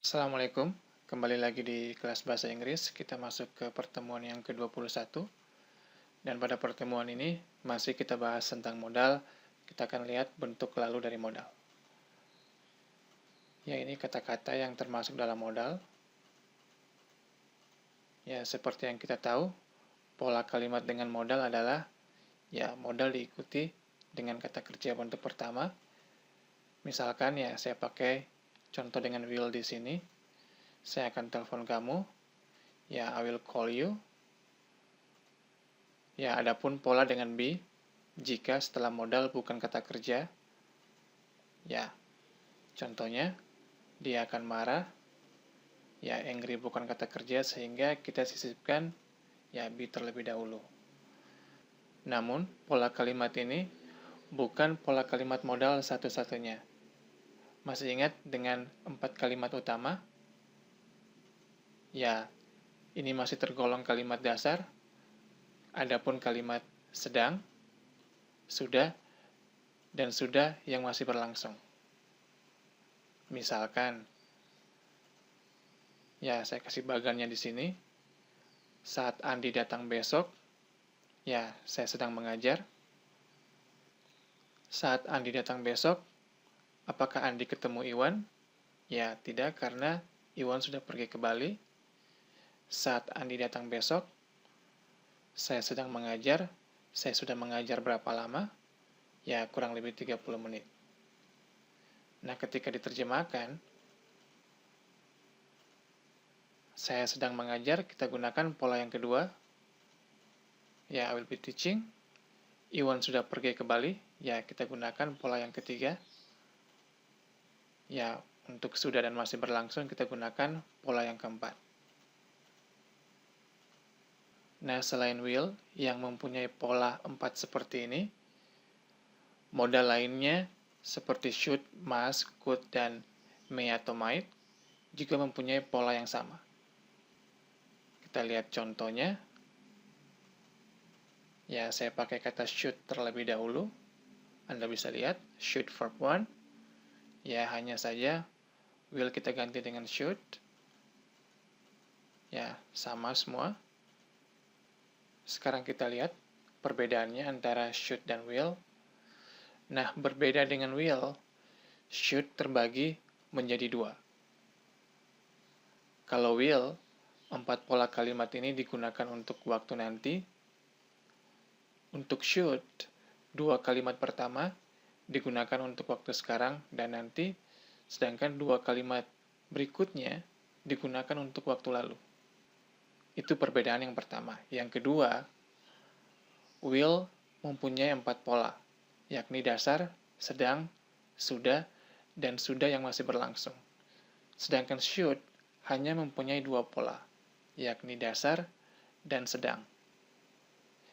Assalamualaikum, kembali lagi di kelas bahasa Inggris. Kita masuk ke pertemuan yang ke-21. Dan pada pertemuan ini masih kita bahas tentang modal. Kita akan lihat bentuk lalu dari modal. Ya, ini kata-kata yang termasuk dalam modal. Ya, seperti yang kita tahu, pola kalimat dengan modal adalah ya modal diikuti dengan kata kerja bentuk pertama. Misalkan ya saya pakai contoh dengan will di sini. Saya akan telepon kamu. Ya, I will call you. Ya, adapun pola dengan be, jika setelah modal bukan kata kerja, ya, contohnya, dia akan marah, ya, angry bukan kata kerja, sehingga kita sisipkan, ya, be terlebih dahulu. Namun, pola kalimat ini bukan pola kalimat modal satu-satunya. Masih ingat dengan 4 kalimat utama? Ya, ini masih tergolong kalimat dasar, adapun kalimat sedang, sudah, dan sudah yang masih berlangsung. Misalkan, ya saya kasih bagannya di sini. Saat Andi datang besok, ya saya sedang mengajar. Saat Andi datang besok, apakah Andi ketemu Iwan? Ya tidak, karena Iwan sudah pergi ke Bali. Saat Andi datang besok, saya sedang mengajar. Saya sudah mengajar berapa lama? Ya kurang lebih 30 menit. Nah, ketika diterjemahkan, saya sedang mengajar, kita gunakan pola yang kedua. Ya, I will be teaching. Iwan sudah pergi ke Bali. Ya, kita gunakan pola yang ketiga. Ya, untuk sudah dan masih berlangsung, kita gunakan pola yang keempat. Nah, selain will, yang mempunyai pola 4 seperti ini, modal lainnya seperti should, must, could, dan may atau might juga mempunyai pola yang sama. Kita lihat contohnya. Ya, saya pakai kata should terlebih dahulu. Anda bisa lihat, should verb 1. Ya, hanya saja will kita ganti dengan should. Ya, sama semua. Sekarang kita lihat perbedaannya antara should dan will. Nah, berbeda dengan will, should terbagi menjadi 2. Kalau will, 4 pola kalimat ini digunakan untuk waktu nanti. Untuk should, 2 kalimat pertama digunakan untuk waktu sekarang dan nanti, sedangkan 2 kalimat berikutnya digunakan untuk waktu lalu. Itu perbedaan yang pertama. Yang kedua, will mempunyai 4 pola, yakni dasar, sedang, sudah, dan sudah yang masih berlangsung. Sedangkan should hanya mempunyai 2 pola, yakni dasar dan sedang.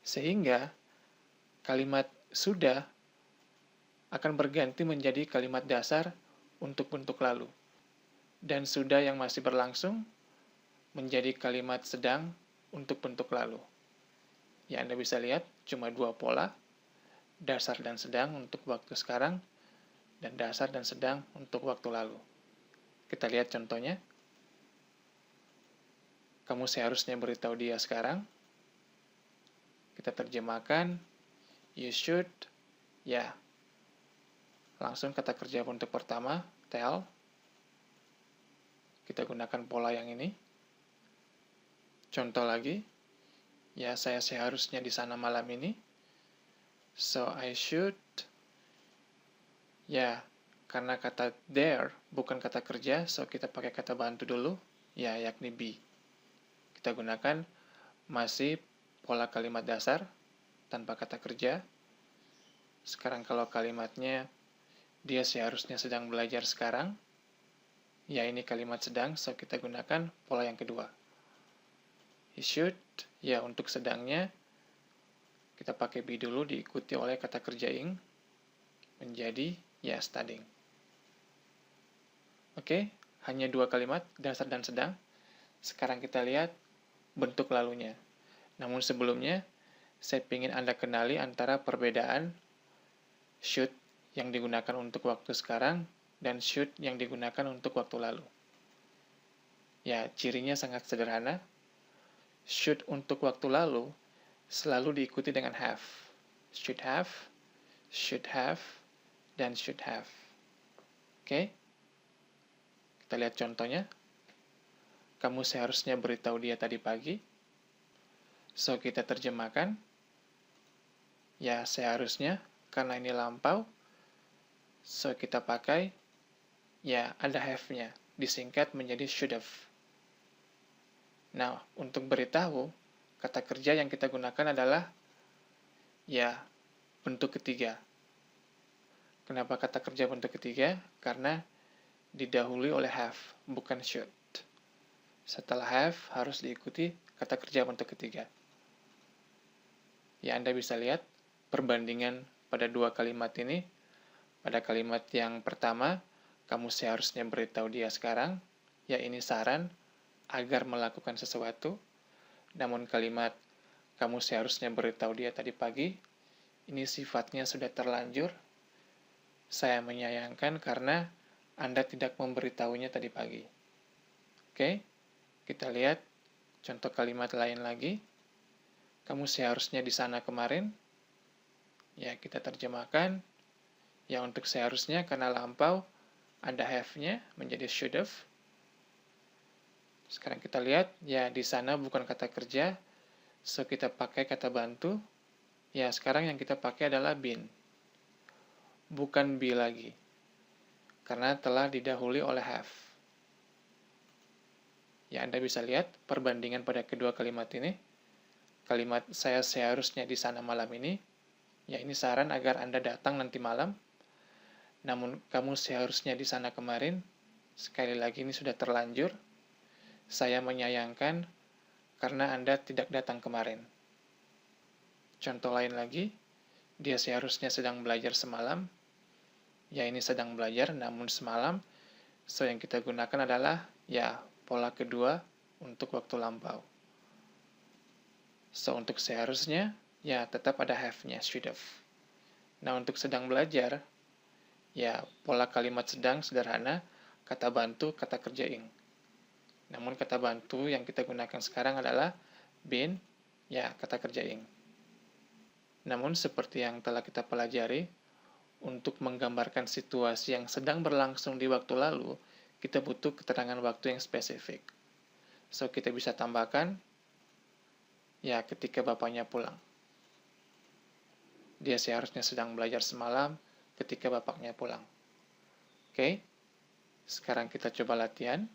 Sehingga kalimat sudah akan berganti menjadi kalimat dasar untuk bentuk lalu. Dan sudah yang masih berlangsung menjadi kalimat sedang untuk bentuk lalu. Ya, Anda bisa lihat cuma 2 pola, dasar dan sedang untuk waktu sekarang, dan dasar dan sedang untuk waktu lalu. Kita lihat contohnya. Kamu seharusnya beritahu dia sekarang. Kita terjemahkan, you should, ya. Langsung kata kerja bentuk pertama, tell. Kita gunakan pola yang ini. Contoh lagi, ya saya seharusnya di sana malam ini. So I should, ya karena kata there bukan kata kerja, so kita pakai kata bantu dulu, ya yakni be. Kita gunakan masih pola kalimat dasar tanpa kata kerja. Sekarang kalau kalimatnya dia seharusnya sedang belajar sekarang, ya ini kalimat sedang, so kita gunakan pola yang kedua. He should, ya untuk sedangnya kita pakai be dulu diikuti oleh kata kerja ing menjadi ya studying. Oke, hanya 2 kalimat, dasar dan sedang. Sekarang kita lihat bentuk lalunya. Namun sebelumnya, saya ingin Anda kenali antara perbedaan should yang digunakan untuk waktu sekarang dan should yang digunakan untuk waktu lalu. Ya, cirinya sangat sederhana. Should untuk waktu lalu selalu diikuti dengan have. Should have, dan should have. Oke? Kita lihat contohnya. Kamu seharusnya beritahu dia tadi pagi. So, kita terjemahkan. Ya, seharusnya, karena ini lampau. So, kita pakai, ya, ada have-nya. Disingkat menjadi should have. Nah, untuk beritahu, kata kerja yang kita gunakan adalah, ya, bentuk ketiga. Kenapa kata kerja bentuk ketiga? Karena didahului oleh have, bukan should. Setelah have, harus diikuti kata kerja bentuk ketiga. Ya, Anda bisa lihat perbandingan pada dua kalimat ini. Pada kalimat yang pertama, kamu seharusnya beritahu dia sekarang. Ya, ini saran agar melakukan sesuatu. Namun kalimat, kamu seharusnya beritahu dia tadi pagi, ini sifatnya sudah terlanjur. Saya menyayangkan karena Anda tidak memberitahunya tadi pagi. Oke? Kita lihat contoh kalimat lain lagi. Kamu seharusnya di sana kemarin. Ya, kita terjemahkan. Ya, untuk seharusnya karena lampau, ada have-nya menjadi should have. Sekarang kita lihat, ya di sana bukan kata kerja, so kita pakai kata bantu. Ya, sekarang yang kita pakai adalah been. Bukan be lagi. Karena telah didahului oleh have. Ya, Anda bisa lihat perbandingan pada kedua kalimat ini. Kalimat saya seharusnya di sana malam ini, ya ini saran agar Anda datang nanti malam. Namun kamu seharusnya di sana kemarin, sekali lagi ini sudah terlanjur. Saya menyayangkan karena Anda tidak datang kemarin. Contoh lain lagi, dia seharusnya sedang belajar semalam. Ya ini sedang belajar namun semalam. So yang kita gunakan adalah ya pola kedua untuk waktu lampau. So, untuk seharusnya, ya tetap ada have-nya, should have. Nah, untuk sedang belajar, ya pola kalimat sedang sederhana, kata bantu, kata kerja ing. Namun kata bantu yang kita gunakan sekarang adalah been, ya kata kerja ing. Namun seperti yang telah kita pelajari, untuk menggambarkan situasi yang sedang berlangsung di waktu lalu, kita butuh keterangan waktu yang spesifik. So, kita bisa tambahkan, ya, ketika bapaknya pulang. Dia seharusnya sedang belajar semalam ketika bapaknya pulang. Oke, sekarang kita coba latihan.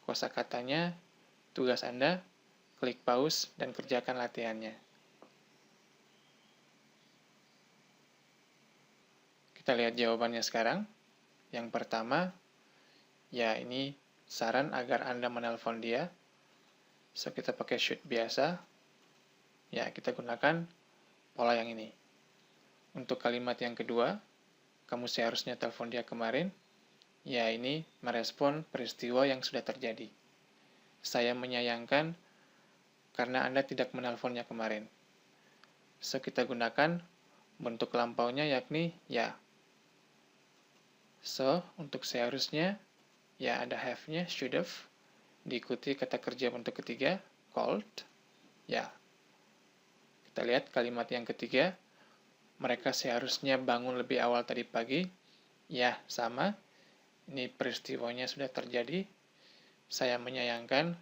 Kosakatanya, tugas Anda, klik pause dan kerjakan latihannya. Kita lihat jawabannya sekarang. Yang pertama, ya ini saran agar Anda menelpon dia. So, kita pakai should biasa. Ya, kita gunakan pola yang ini. Untuk kalimat yang kedua, kamu seharusnya telepon dia kemarin. Ya, ini merespon peristiwa yang sudah terjadi. Saya menyayangkan karena Anda tidak menelponnya kemarin. So, kita gunakan bentuk lampaunya yakni ya. So, untuk seharusnya, ya ada have-nya, should have. Diikuti kata kerja bentuk ketiga, called, ya. Kita lihat kalimat yang ketiga, mereka seharusnya bangun lebih awal tadi pagi, ya sama, ini peristiwanya sudah terjadi, saya menyayangkan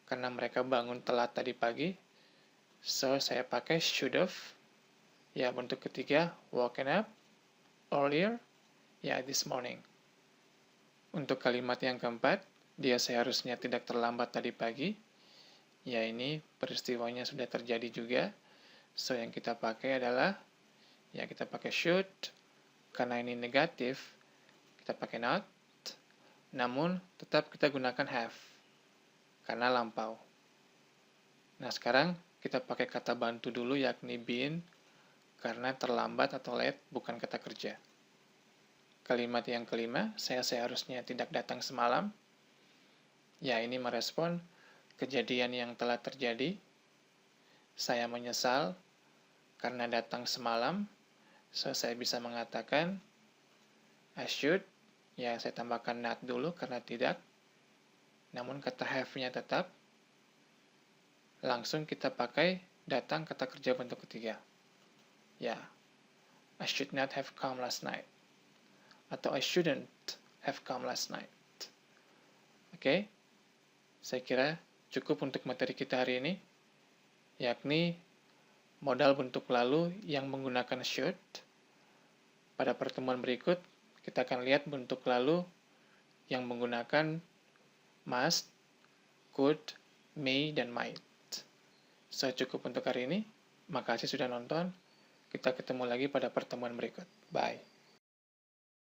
karena mereka bangun telat tadi pagi, so saya pakai should have, ya bentuk ketiga, woken up, earlier, ya this morning. Untuk kalimat yang keempat, dia seharusnya tidak terlambat tadi pagi. Ya ini peristiwanya sudah terjadi juga. So yang kita pakai adalah, ya kita pakai should. Karena ini negatif, kita pakai not. Namun tetap kita gunakan have. Karena lampau. Nah sekarang kita pakai kata bantu dulu yakni been. Karena terlambat atau late bukan kata kerja. Kalimat yang kelima, saya seharusnya tidak datang semalam. Ya, ini merespon kejadian yang telah terjadi. Saya menyesal karena datang semalam. So, saya bisa mengatakan, I should, Ya, saya tambahkan not dulu karena tidak. Namun kata have-nya tetap. Langsung kita pakai datang kata kerja bentuk ketiga. Ya, I should not have come last night. Atau I shouldn't have come last night. Oke, saya kira cukup untuk materi kita hari ini, yakni modal bentuk lalu yang menggunakan should. Pada pertemuan berikut, kita akan lihat bentuk lalu yang menggunakan must, could, may, dan might. So, cukup untuk hari ini. Makasih sudah nonton. Kita ketemu lagi pada pertemuan berikut. Bye.